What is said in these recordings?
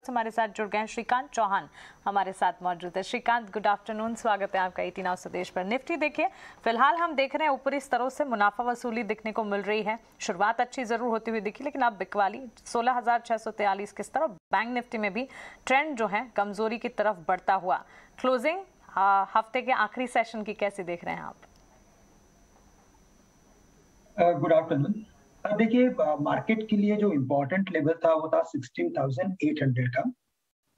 हमारे साथ जुड़ गए हैं श्रीकांत चौहान, हमारे साथ मौजूद है। श्रीकांत, गुड आफ्टरनून, स्वागत है आपका 18 आवर्स स्वदेश पर। निफ्टी देखिए, फिलहाल हम देख रहे हैं ऊपरी स्तरों से मुनाफा वसूली दिखने को मिल रही है। शुरुआत अच्छी जरूर होती हुई दिखी, लेकिन अब बिकवाली 16,643 के स्तर और बैंक निफ्टी में भी ट्रेंड जो है कमजोरी की तरफ बढ़ता हुआ। क्लोजिंग हफ्ते के आखिरी सेशन की कैसे देख रहे हैं आप? Good afternoon. देखिए, मार्केट के लिए जो इम्पोर्टेंट लेवल था वो था 16,800 का।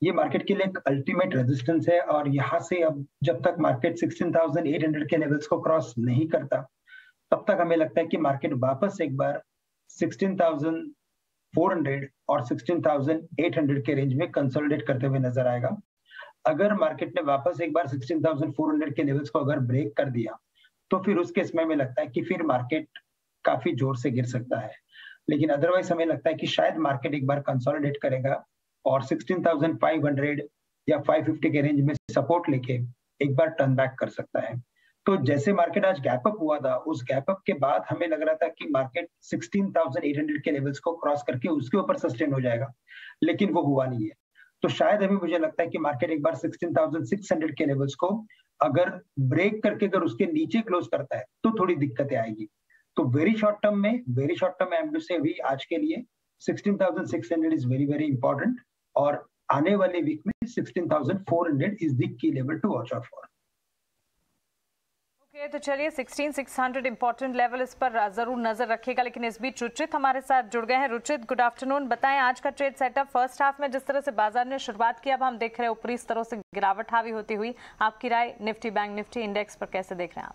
ये मार्केट के लिए एक अल्टीमेट रेजिस्टेंस है और यहाँ से अब जब तक मार्केट 16,800 के लेवल्स को क्रॉस नहीं करता तब तक हमें लगता है कि मार्केट वापस एक बार 16,400 और 16,800 के रेंज में कंसोलिडेट करते हुए नजर आएगा। अगर मार्केट ने वापस एक बार 16,400 के लेवल्स को अगर ब्रेक कर दिया तो फिर उस केस में हमें लगता है कि फिर मार्केट काफी जोर से गिर सकता है, लेकिन अदरवाइज हमें लगता है कि शायद मार्केट एक बार कंसोलिडेट करेगा और 16,500 या 550 के रेंज में सपोर्ट लेके एक बार टर्न बैक कर सकता है। तो जैसे मार्केट आज गैप अप हुआ था, उस गैप अप के बाद हमें लग रहा था कि मार्केट 16,800 के लेवल्स को क्रॉस करके उसके ऊपर सस्टेन हो जाएगा, लेकिन वो हुआ नहीं है। तो शायद अभी मुझे लगता है कि मार्केट एक बार 16,600 के लेवल्स को अगर ब्रेक करके अगर उसके नीचे क्लोज करता है तो थोड़ी दिक्कतें आएगी। तो वेरी शॉर्ट टर्म में आई एम टू से अभी आज के लिए 16,600 इज वेरी वेरी इंपॉर्टेंट और आने वाले वीक में 16,400 is the key level to watch out for. तो चलिए 16,600 इंपॉर्टेंट लेवल, इस पर जरूर नजर रखिएगा। लेकिन इस बीच रुचित हमारे साथ जुड़ गए हैं। रुचित, गुड आफ्टरनून, बताएं आज का ट्रेड सेटअप। फर्स्ट हाफ में जिस तरह से बाजार ने शुरुआत की, अब हम देख रहे हैं ऊपरी स्तरों से गिरावट हावी होती हुई। आपकी राय निफ्टी बैंक निफ्टी इंडेक्स पर कैसे देख रहे हैं आप?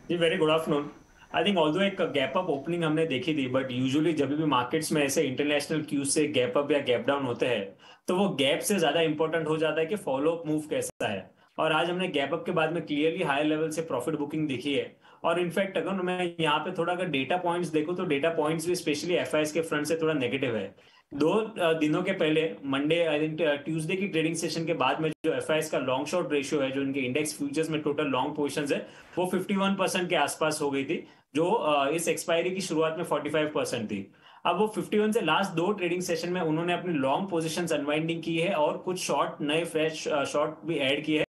जी very good afternoon. I think although एक गैप अप ओपनिंग हमने देखी थी, बट यूजुअली जब भी मार्केट्स में ऐसे इंटरनेशनल क्यूज से गैप अप या गैप डाउन होते हैं तो वो गैप से ज्यादा इंपॉर्टेंट हो जाता है कि फॉलो अप मूव कैसा है। और आज हमने गैप अप के बाद में क्लियरली हायर लेवल से प्रॉफिट बुकिंग देखी है। और इनफैक्ट अगर मैं यहाँ पे थोड़ा अगर डेटा पॉइंट्स देखूं तो डेटा पॉइंट्स भी स्पेशली एफआईएस के फ्रंट से थोड़ा नेगेटिव है। 2 दिनों के पहले मंडे आई थिंक ट्यूसडे की ट्रेडिंग सेशन के बाद में जो एफआईएस का लॉन्ग शॉर्ट रेशियो है, जो इनके इंडेक्स फ्यूचर्स में टोटल लॉन्ग पोजीशंस है, वो 51% के आसपास हो गई थी, जो इस एक्सपायरी की शुरुआत में 45% थी। अब वो 51 से लास्ट 2 ट्रेडिंग सेशन में उन्होंने अपनी लॉन्ग पोजीशंस अनवाइंडिंग की है और कुछ शॉर्ट नए फ्रेश शॉर्ट भी ऐड किए हैं,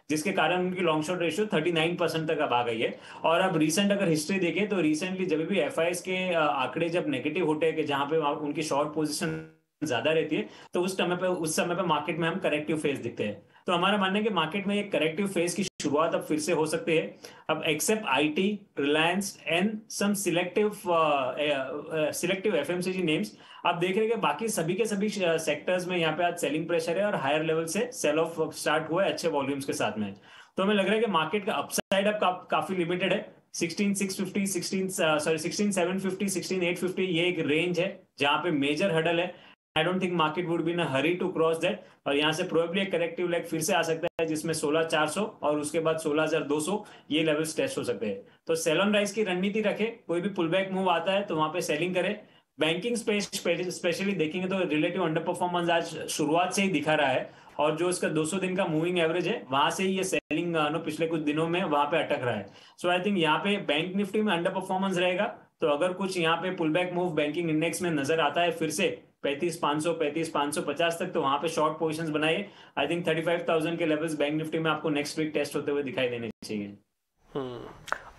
जिसके कारण उनकी लॉन्ग शॉर्ट रेशियो 39% तक अब आ गई है। और अब रिसेंट अगर हिस्ट्री देखें तो रिसेंटली जब भी एफआईएस के आंकड़े जब नेगेटिव होते हैं कि जहां पे उनकी शॉर्ट पोजीशन ज्यादा रहती है, तो उस समय पे मार्केट में हम करेक्टिव फेज दिखते हैं। तो हमारा मानना है कि मार्केट में एक करेक्टिव फेज की शुरुआत अब फिर से हो सकती है। अब except IT, Reliance and some selective FMCG names, आप देख रहे हैं कि बाकी सभी के सभी सेक्टर्स में यहाँ पे आज सेलिंग प्रेशर है और हायर लेवल से सेल ऑफ स्टार्ट हुआ है अच्छे वॉल्यूम्स के साथ में। तो हमें लग रहा है कि मार्केट का अपसाइड अब काफी लिमिटेड है। 16,750, 16,850 ये एक रेंज है जहां पे मेजर हडल है। I don't think market would be in a hurry to cross that, और यहाँ से प्रोबेबली एक करेक्टिव लेग फिर से आ सकता है जिसमें 16,400 और उसके बाद 16,200 ये लेवल्स टेस्ट हो सकते हैं। तो सेल ऑन राइज की रणनीति रखे, कोई भी पुल बैक मूव आता है तो वहां पे सेलिंग करे। बैंकिंग स्पेस स्पेशली देखेंगे तो रिलेटिव अंडर परफॉर्मेंस आज शुरुआत से ही दिखा रहा है, और जो इसका 200 दिन का मूविंग एवरेज है वहां से ही ये सेलिंग पिछले कुछ दिनों में वहां पे अटक रहा है। सो आई थिंक यहाँ पे बैंक निफ्टी में अंडर परफॉर्मेंस रहेगा। तो अगर कुछ यहाँ पे pull back move banking index में नजर आता है फिर से 35,500 35,550 तक, तो वहां पे शॉर्ट पोजीशंस बनाइए। आई थिंक 35,000 के लेवल्स बैंक निफ्टी में आपको नेक्स्ट वीक टेस्ट होते हुए दिखाई देने चाहिए।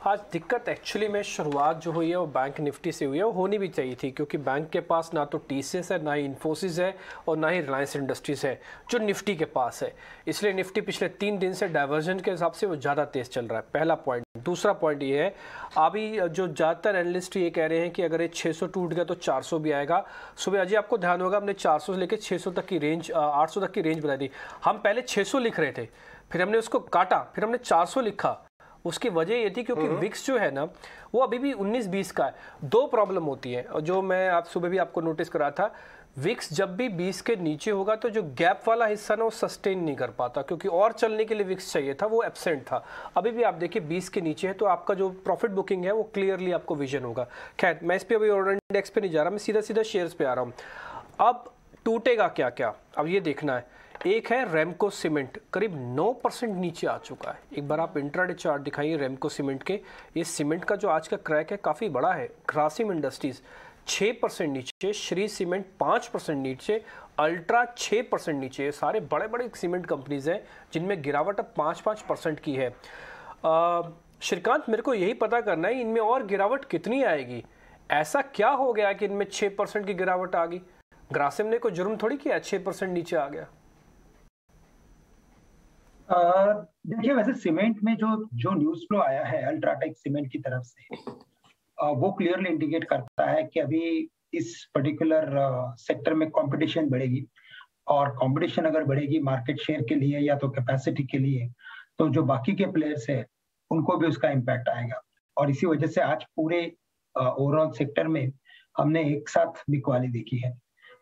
आज दिक्कत एक्चुअली में शुरुआत जो हुई है वो बैंक निफ्टी से हुई है, वो होनी भी चाहिए थी, क्योंकि बैंक के पास ना तो टीसीएस है, ना ही इन्फोसिस है और ना ही रिलायंस इंडस्ट्रीज है जो निफ्टी के पास है। इसलिए निफ्टी पिछले 3 दिन से डाइवर्जन के हिसाब से वो ज़्यादा तेज चल रहा है, पहला पॉइंट। दूसरा पॉइंट ये है, अभी जो ज़्यादातर एनालिस्ट ये कह रहे हैं कि अगर ये 600 टूट गया तो 400 भी आएगा। सुबह अजय आपको ध्यान होगा, हमने 400 से लेकर 600 तक की रेंज 800 तक की रेंज बताई थी। हम पहले 600 लिख रहे थे, फिर हमने उसको काटा, फिर हमने 400 लिखा। उसकी वजह ये थी क्योंकि विक्स जो है ना वो अभी भी 19-20 का है। 2 प्रॉब्लम होती है, और जो मैं आप सुबह भी आपको नोटिस करा था, विक्स जब भी 20 के नीचे होगा तो जो गैप वाला हिस्सा ना वो सस्टेन नहीं कर पाता, क्योंकि और चलने के लिए विक्स चाहिए था, वो एब्सेंट था। अभी भी आप देखिए 20 के नीचे है तो आपका जो प्रॉफिट बुकिंग है वो क्लियरली आपको विजन होगा। खैर, मैं इस पर अभी ऑर्डर इंडेक्स पे नहीं जा रहा, मैं सीधा सीधा शेयर्स पे आ रहा हूँ। अब टूटेगा क्या क्या, अब ये देखना है। एक है रेमको सीमेंट, करीब 9% नीचे आ चुका है। एक बार आप इंट्राडे चार्ट दिखाइए रेमको सीमेंट के। ये सीमेंट का जो आज का क्रैक है काफ़ी बड़ा है। ग्रासिम इंडस्ट्रीज 6% नीचे, श्री सीमेंट 5% नीचे, अल्ट्रा 6% नीचे। ये सारे बड़े बड़े सीमेंट कंपनीज हैं जिनमें गिरावट अब 5% की है। श्रीकांत, मेरे को यही पता करना है इनमें और गिरावट कितनी आएगी? ऐसा क्या हो गया कि इनमें 6% की गिरावट आ गई? ग्रासिम ने कोई जुर्म थोड़ी किया, 6% नीचे आ गया। देखिए, वैसे सीमेंट में जो न्यूज फ्लो आया है अल्ट्राटेक सीमेंट की तरफ से, वो क्लियरली इंडिकेट करता है कि अभी इस पर्टिकुलर सेक्टर में कंपटीशन बढ़ेगी, और कंपटीशन अगर बढ़ेगी मार्केट शेयर के लिए या तो कैपेसिटी के लिए, तो जो बाकी के प्लेयर्स है उनको भी उसका इम्पैक्ट आएगा। और इसी वजह से आज पूरे ओवरऑल सेक्टर में हमने एक साथ बिकवाली देखी है।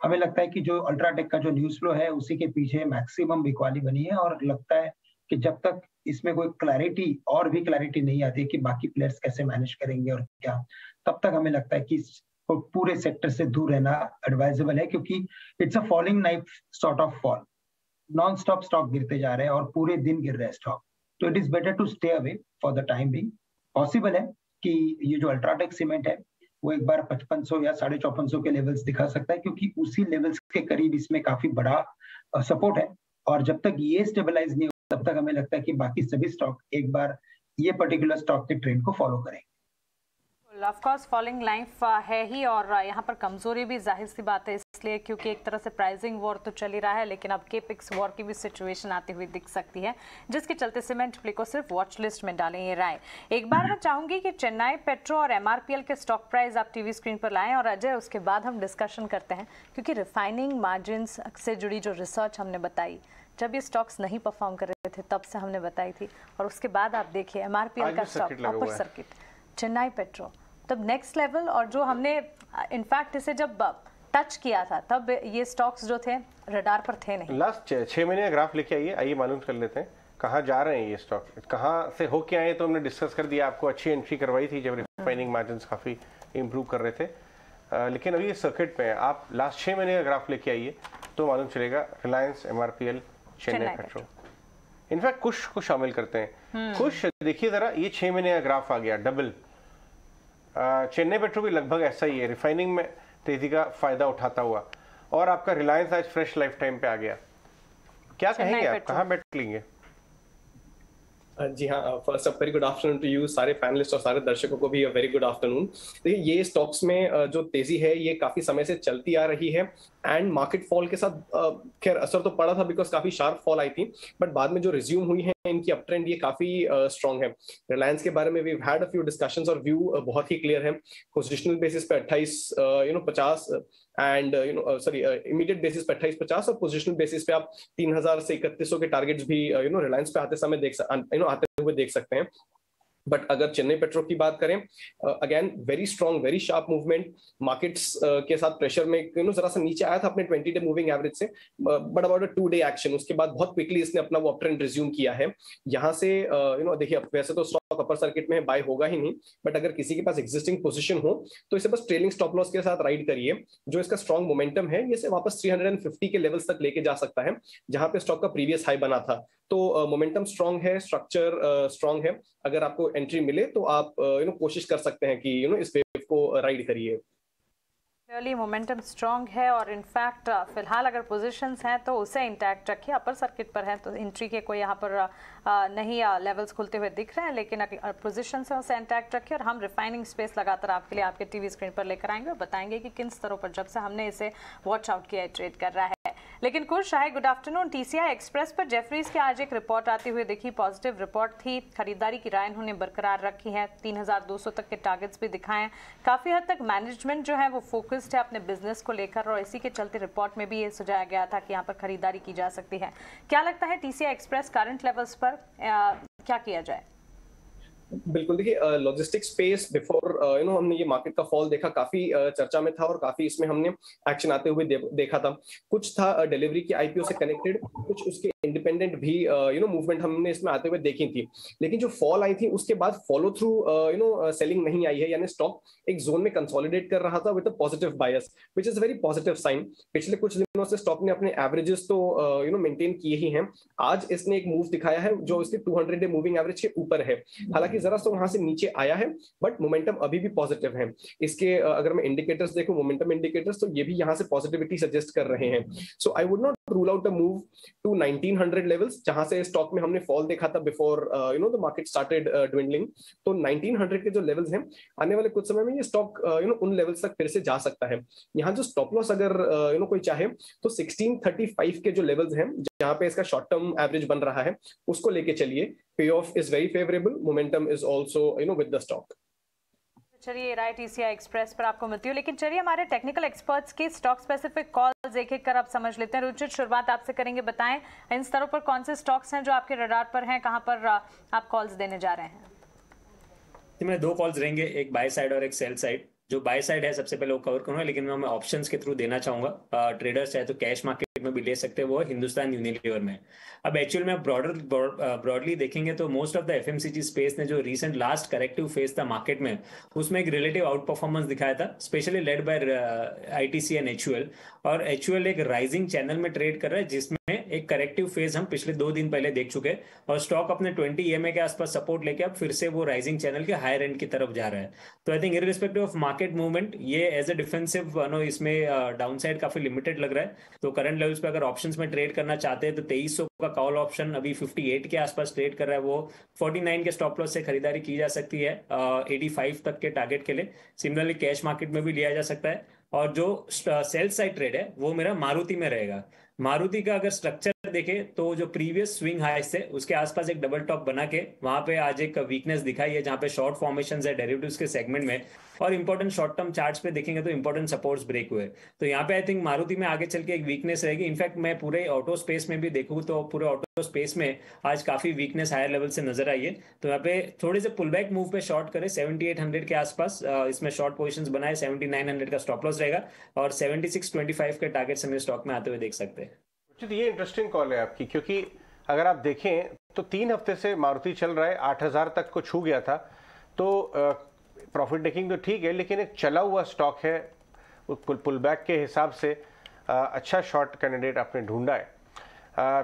हमें लगता है कि जो अल्ट्राटेक का जो न्यूज फ्लो है उसी के पीछे मैक्सिमम बिकवाली बनी है, और लगता है कि जब तक इसमें कोई क्लैरिटी और भी क्लैरिटी नहीं आती कि बाकी प्लेयर्स कैसे मैनेज करेंगे और क्या, तब तक हमें लगता है कि पूरे सेक्टर से दूर रहना एडवाइजेबल है, क्योंकि it's a falling knife sort of fall. Non stop stock गिरते जा रहे हैं और पूरे दिन गिर रहे हैं स्टॉक, तो it is better to stay away for the time being. Possible है कि ये जो अल्ट्राटेक सीमेंट है वो एक बार 5500 या 5450 के लेवल्स दिखा सकता है, क्योंकि उसी लेवल्स के करीब इसमें काफी बड़ा सपोर्ट है। और जब तक ये स्टेबलाइज नहीं हो तब तक हमें लगता है कि बाकी सभी स्टॉक एक बार ये पर्टिकुलर स्टॉक के ट्रेंड को फॉलो करेंगे। ऑफ कोर्स फॉलिंग लाइफ है ही, और यहाँ पर कमजोरी भी जाहिर सी बात है, इसलिए क्योंकि एक तरह से प्राइसिंग वॉर तो चल ही रहा है, लेकिन अब केपिक्स वॉर की भी सिचुएशन आती हुई दिख सकती है, जिसके चलते सीमेंट प्ले को सिर्फ वॉच लिस्ट में डालें ये राय। एक बार मैं चाहूंगी कि चेन्नई पेट्रो और MRPL के स्टॉक प्राइस आप टीवी स्क्रीन पर लाएं, और अजय उसके बाद हम डिस्कशन करते हैं, क्योंकि रिफाइनिंग मार्जिन से जुड़ी जो रिसर्च हमने बताई, जब ये स्टॉक्स नहीं परफॉर्म कर रहे थे तब से हमने बताई थी, और उसके बाद आप देखिए MRPL का stock upper circuit, Chennai petro तब नेक्स्ट लेवल, और जो हमने इनफैक्ट इसे जब टच किया था तब ये स्टॉक्स जो थे रडार पर थे नहीं। लास्ट 6 महीने का ग्राफ लेके आइए, आइए मालूम कर लेते हैं कहाँ जा रहे हैं ये स्टॉक, कहाँ से होके आए। तो हमने डिस्कस कर दिया, आपको अच्छी एंट्री करवाई थी जब रिफाइनिंग मार्जिन काफ़ी इंप्रूव कर रहे थे, लेकिन अभी ये सर्किट पे है। आप लास्ट 6 महीने का ग्राफ लेके आइए तो मालूम चलेगा। Reliance, MRPL, Chennai petro, in fact कुछ को शामिल करते हैं। कुछ देखिए जरा, ये 6 महीने का ग्राफ आ गया डबल। चेन्नई पेट्रो भी लगभग ऐसा ही है, रिफाइनिंग में तेजी का फायदा उठाता हुआ, और आपका रिलायंस आज फ्रेश लाइफ टाइम पे आ गया। क्या कहेंगे आप, कहाँ बैठ लेंगे? जी हाँ, first up very good afternoon to you सारे पैनलिस्ट और सारे दर्शकों को भी वेरी गुड आफ्टरनून। देखिए, ये स्टॉक्स में जो तेजी है ये काफी समय से चलती आ रही है, एंड मार्केट फॉल के साथ खैर असर तो पड़ा था बिकॉज काफी शार्प फॉल आई थी, बट बाद में जो रिज्यूम हुई है इनकी अप ट्रेंड ये काफी स्ट्रांग है। रिलायंस के बारे में we had a few discussions और व्यू बहुत ही क्लियर है। पोजिशनल बेसिस पे 2850 एंड इमीडिएट बेसिस पे 2850, और पोजिशनल बेसिस पे आप 3000 से 3100 के टारगेट्स भी रिलायंस पे आते समय आते हुए देख सकते हैं। बट अगर चेन्नई पेट्रो की बात करें, again very strong, very sharp movement, markets के साथ प्रेशर में जरा सा नीचे आया था अपने 20 डे मूविंग एवरेज से, but about a 2 day action, उसके बाद बहुत क्विकली इसने अपना वो अप ट्रेंड रिज्यूम किया है। यहाँ से देखिए, वैसे तो स्टॉक अपर सर्किट में बाय होगा ही नहीं, बट अगर किसी के पास एग्जिस्टिंग पोजीशन हो तो इसे बस ट्रेलिंग स्टॉप लॉस के साथ राइड करिए। जो इसका स्ट्रॉन्ग मोमेंटम है, इसे वापस 350 के लेवल्स तक लेके जा सकता है, जहां पे स्टॉक का प्रीवियस हाई बना था। तो मोमेंटम स्ट्रॉन्ग है, स्ट्रक्चर स्ट्रॉन्ग है। अगर आपको एंट्री मिले तो आप कोशिश कर सकते हैं कि इस वेव को राइड करिए। क्लियरली मोमेंटम स्ट्रॉन्ग है, और इनफैक्ट फिलहाल अगर पोजीशंस हैं तो उसे इंटैक्ट रखिए। अपर सर्किट पर है तो एंट्री के कोई यहाँ पर नहीं लेवल्स खुलते हुए दिख रहे हैं, लेकिन पोजीशन से उसे इंटैक्ट रखिए। और हम रिफाइनिंग स्पेस लगातार आपके लिए आपके टीवी स्क्रीन पर लेकर आएंगे और बताएंगे कि किन स्तरों पर जब से हमने इसे वॉच आउट किया ट्रेड कर रहा है। लेकिन कुछ शाही गुड आफ्टरनून। TCI एक्सप्रेस पर जेफरीज की आज एक रिपोर्ट आती हुई देखी, पॉजिटिव रिपोर्ट थी। खरीदारी की राय उन्होंने बरकरार रखी है, 3200 तक के टारगेट्स भी दिखाए। काफी हद तक मैनेजमेंट जो है वो फोकस्ड है अपने बिजनेस को लेकर, और इसी के चलते रिपोर्ट में भी ये सुझाया गया था कि यहाँ पर खरीदारी की जा सकती है। क्या लगता है TCI एक्सप्रेस करंट लेवल्स पर क्या किया जाए? बिल्कुल, देखिए लॉजिस्टिक स्पेस बिफोर हमने ये मार्केट का फॉल देखा, काफी चर्चा में था और काफी इसमें हमने एक्शन आते हुए देखा था। कुछ था डिलीवरी की IPO से कनेक्टेड, कुछ उसके इंडिपेंडेंट भी मूवमेंट हमने इसमें आते हुए देखी थी, लेकिन जो फॉल आई थी उसके बाद फॉलो थ्रू सेलिंग नहीं आई है, यानी स्टॉक एक जोन में कंसोलिडेट कर रहा था with a positive bias, which is very positive sign. पिछले कुछ दिनों से स्टॉक ने अपने एवरेजेस तो मेंटेन किए ही हैं। आज इसने एक मूव दिखाया है जो इसके 200 डे मूविंग एवरेज के ऊपर है, हालांकि जरा सा वहां से नीचे आया है, बट मोमेंटम अभी भी पॉजिटिव है। इसके अगर मैं इंडिकेटर्स देखूं, मोमेंटम इंडिकेटर्स, तो ये भी यहाँ से पॉजिटिविटी सजेस्ट कर रहे हैं। So I would not rule out a move to 1900 levels, जहां से स्टॉक में हमने फॉल देखा था before the market started dwindling. तो 1900 के जो लेवल्स हैं, आने वाले कुछ समय में ये स्टॉक उन लेवल्स तक फिर से जा सकता है। यहाँ जो स्टॉप लॉस अगर कोई चाहे तो 1635 के जो लेवल्स हैं, जहां पे इसका शॉर्ट टर्म एवरेज बन रहा है, उसको लेके चलिए। पे of is very favourable, momentum is also with the stock. चलिए राय TCI एक्सप्रेस पर आपको मिलती हो, लेकिन चलिए हमारे टेक्निकल एक्सपर्ट्स की स्टॉक स्पेसिफिक कॉल्स एक एक कर आप समझ लेते हैं। रुचित, शुरुआत आपसे करेंगे, बताएं इन स्तरों पर कौन से स्टॉक्स हैं जो आपके रडार पर हैं, कहां पर आप कॉल्स देने जा रहे हैं? मेरे दो कॉल्स रहेंगे, एक बाय साइड और एक सेल साइड। जो बाय साइड है सबसे पहले वो कवर करूंगा, लेकिन मैं ऑप्शंस के थ्रू देना चाहूंगा। ट्रेडर्स चाहे तो कैश मार्केट में भी ले सकते हैं, वो हिंदुस्तान यूनिलीवर में। अब एक्चुअल में ब्रॉडली देखेंगे तो most of the FMCG space ने जो रीसेंट लास्ट करेक्टिव फेज था मार्केट में, उसमें एक रिलेटिव आउट परफॉर्मेंस दिखाया था, specially led by ITC and HUL. और एचयूएल एक राइजिंग चैनल में ट्रेड कर रहा है, जिसमें एक करेक्टिव फेज हम पिछले 2 दिन पहले देख चुके हैं, और स्टॉक अपने 20 EMA के आसपास सपोर्ट लेके अब फिर से वो राइजिंग चैनल के हायर एंड की तरफ जा रहा है। तो I think irrespective of market movement, ये एज ए डिफेंसिव इसमें डाउनसाइड काफी लिमिटेड लग रहा है। तो करंट लेवल्स पे अगर ऑप्शंस में ट्रेड करना चाहते हैं तो 2300 का कॉल ऑप्शन अभी 58 के आसपास ट्रेड कर रहा है, वो 49 के स्टॉप लॉस से खरीदारी की जा सकती है 85 तक के टारगेट के लिए। सिमिलरली कैश मार्केट में भी लिया जा सकता है। और जो सेल साइड ट्रेड है वो मेरा मारुति में रहेगा। मारुति का अगर स्ट्रक्चर देखे तो जो प्रीवियस स्विंग हाइस थे उसके आसपास एक डबल टॉप बना के वहां पे आज एक वीकनेस दिखाई है, जहां पे शॉर्ट फॉर्मेशंस है डेरिवेटिव्स के सेगमेंट में, और इंपॉर्टेंट शॉर्ट टर्म चार्ट्स पे देखेंगे तो इंपॉर्टेंट सपोर्ट्स ब्रेक हुए। तो यहाँ पे आई थिंक मारुति में आगे चल के एक वीकनेस रहेगी। इनफैक्ट मैं पूरे ऑटो स्पेस में भी देखूँ तो पूरे ऑटो स्पेस में आज काफी वीकनेस हायर लेवल से नजर आई है। तो यहाँ पे थोड़े से पुल बैक मूव पे शॉर्ट करें 7800 के आसपास, इसमें शॉर्ट पोजिशन बनाए, 7900 का स्टॉप लॉस रहेगा, और 7625 के टारगेट हमें स्टॉक में आते हुए देख सकते हैं। ये इंटरेस्टिंग कॉल है आपकी, क्योंकि अगर आप देखें तो 3 हफ्ते से मारुति चल रहा है, 8000 तक को छू गया था। तो प्रॉफिट टेकिंग तो ठीक है, लेकिन एक चला हुआ स्टॉक है, पुल बैक के हिसाब से अच्छा शॉर्ट कैंडिडेट आपने ढूंढा है।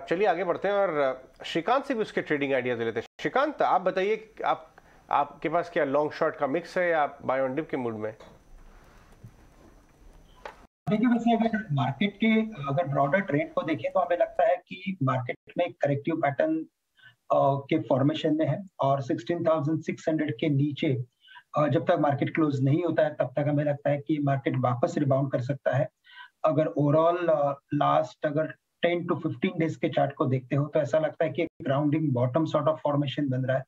चलिए आगे बढ़ते हैं और श्रीकांत से भी उसके ट्रेडिंग आइडियाज लेते हैं। श्रीकांत, आप बताइए, आपके पास क्या लॉन्ग शॉर्ट का मिक्स है या बाय ऑन डिप के मूड में? देखिए, वैसे अगर मार्केट के अगर ब्रॉडर ट्रेंड को देखें तो हमें लगता है कि मार्केट में करेक्टिव पैटर्न के फॉर्मेशन में है, और 16,600 के नीचे जब तक मार्केट क्लोज नहीं होता है तब तक हमें लगता है कि मार्केट वापस रिबाउंड कर सकता है। अगर ओवरऑल लास्ट अगर 10 to 15 डेज के चार्ट को देखते हो तो ऐसा लगता है कि एक rounding bottom sort of formation बन रहा है,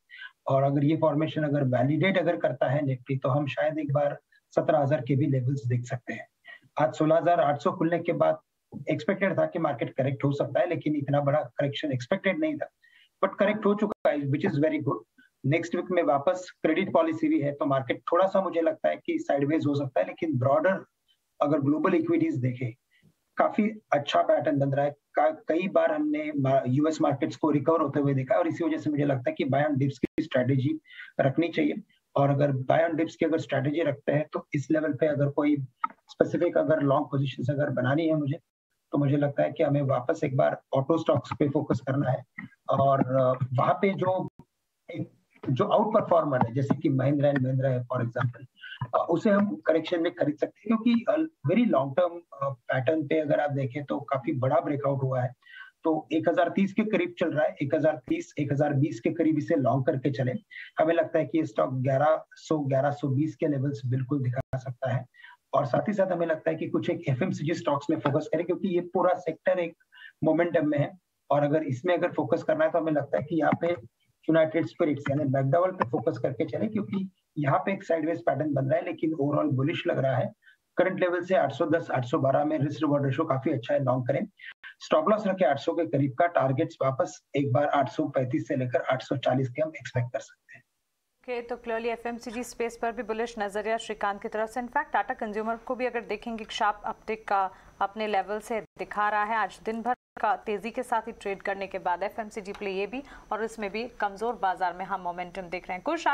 और अगर ये फॉर्मेशन अगर वैलिडेट अगर करता है निफ्टी तो हम शायद एक बार 17,000 के भी लेवल्स देख सकते हैं। आज 16,800 खुलने के बाद एक्सपेक्टेड था कि मार्केट करेक्ट हो सकता है, लेकिन इतना बड़ा करेक्शन एक्सपेक्टेड नहीं था, बट करेक्ट हो चुका है, which is very good. Next week में वापस क्रेडिट पॉलिसी भी है, तो मार्केट थोड़ा सा मुझे लगता है कि साइडवेज हो सकता है, लेकिन ब्रॉडर अगर ग्लोबल इक्विटीज देखें काफी अच्छा पैटर्न बन रहा है। कई बार हमने यूएस मार्केट्स को रिकवर होते हुए देखा, और इसी वजह से मुझे लगता है कि बाय ऑन डिप्स की स्ट्रेटेजी रखनी चाहिए। और अगर बाय ऑन डिप्स की अगर स्ट्रेटेजी रखते हैं तो इस लेवल पे अगर कोई स्पेसिफिक अगर लॉन्ग पोजीशंस अगर बनानी है मुझे, तो मुझे लगता है कि हमें वापस एक बार ऑटो स्टॉक्स पे फोकस करना है, और वहां पे जो आउट परफॉर्मर है जैसे कि महिंद्रा एंड महिंद्रा है फॉर एग्जांपल, उसे हम करेक्शन में खरीद सकते हैं, क्योंकि वेरी लॉन्ग टर्म पैटर्न पे अगर आप देखें तो काफी बड़ा ब्रेकआउट हुआ है। तो 1030 के करीब चल रहा है, 1030 1020 के करीब इसे लॉन्ग करके चले। हमें लगता है कि ये स्टॉक 1100 1120 के लेवल्स बिल्कुल दिखा सकता है, और साथ ही साथ हमें लगता है कि कुछ एक एफएमसीजी स्टॉक्स में फोकस करें, क्योंकि ये पूरा सेक्टर एक मोमेंटम में है, और अगर इसमें अगर फोकस करना है तो हमें लगता है कि यहाँ पे यूनाइटेड स्पिरिट्स यानी मैकडॉवेल पे फोकस करके चले, क्योंकि यहाँ पे एक साइडवेज पैटर्न बन रहा है, लेकिन ओवरऑल बुलिश लग रहा है। करंट लेवल से 810 812 में रिस्क रिवॉर्ड रेशियो काफी अच्छा है, लॉन्ग करें। स्टॉप लॉस रखे 800 के करीब का, टारगेट्स वापस एक बार 835 से लेकर 840 के हम एक्सपेक्ट कर सकते हैं। तो क्लियरली एफएमसीजी स्पेस पर भी बुलिश नजरिया श्रीकांत की तरफ से। इनफैक्ट टाटा कंज्यूमर को भी अगर देखेंगे शार्प अपटिक का अपने लेवल से दिखा रहा है। आज दिन भर का तेजी के साथ ही ट्रेड करने के बाद एफएमसीजी प्ले ये भी और इसमें भी कमजोर बाजार में हम मोमेंटम देख रहे हैं। कुछ